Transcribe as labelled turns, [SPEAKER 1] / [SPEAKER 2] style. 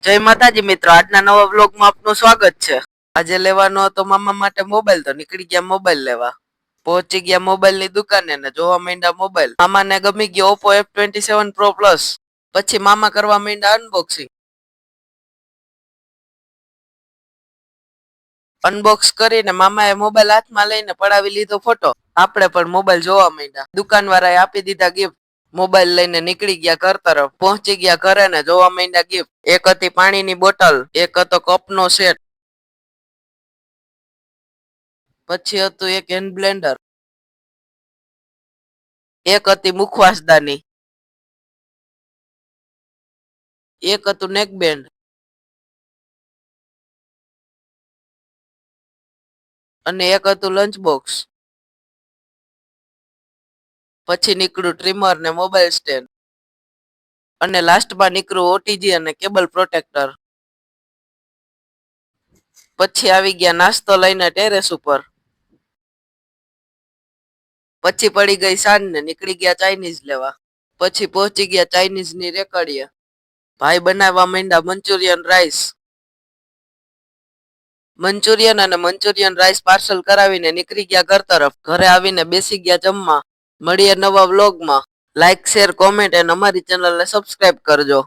[SPEAKER 1] જય માતાજી મિત્રો, આજના નવા વ્લોગમાં આપનું સ્વાગત છે। આજે લેવાનો હતો મામા માટે મોબાઈલ, તો નીકળી ગયા મોબાઈલ લેવા। પહોંચી ગયા મોબાઈલ ની દુકાને ને જોવા માંડ્યા મોબાઈલ। મામાને ગમી ગયો Oppo F27 Pro Plus। પછી મામા કરવા માંડ્યા અનબોક્સિંગ। અનબોક્સ કરીને મામાએ મોબાઈલ હાથમાં લઈને પડાવી લીધો ફોટો। આપણે પણ મોબાઈલ જોવા માંડ્યા। દુકાન વાળાએ આપી દીધા ગિફ્ટ। મોબાઈલ લઈને નીકળી ગયા ઘર તરફ। પહોંચી ગયા ઘરે ને જોવા માંડ્યા ગિફ્ટ। એક હતી પાણીની બોટલ, એક હતો કપનો સેટ, પછી હતું એક હેન્ડ બ્લેન્ડર, એક હતી મુખવાસદાની, એક હતું નેક બેન્ડ અને એક હતું લંચ બોક્સ। પછી નીકળ્યું ટ્રીમર ને મોબાઈલ સ્ટેન્ડ અને લાસ્ટમાં નીકળ્યું ઓટીજી અને કેબલ પ્રોટેક્ટર। પછી આવી ગયા નાસ્તો લઈને ટેરેસ ઉપર। પછી પડી ગઈ સાંજ ને નીકળી ગયા ચાઇનીઝ લેવા। પછી પહોંચી ગયા ચાઇનીઝ ની રેકડીએ। ભાઈ બનાવવા માંડ્યા મંચુરિયન રાઈસ। મંચુરિયન અને મંચુરિયન રાઈસ પાર્સલ કરાવીને નીકળી ગયા ઘર તરફ। ઘરે આવીને બેસી ગયા જમવા। મળીએ નવા વ્લોગમાં। લાઈક, શેર, કોમેન્ટ અને અમારી ચેનલને સબસ્ક્રાઇબ કરજો।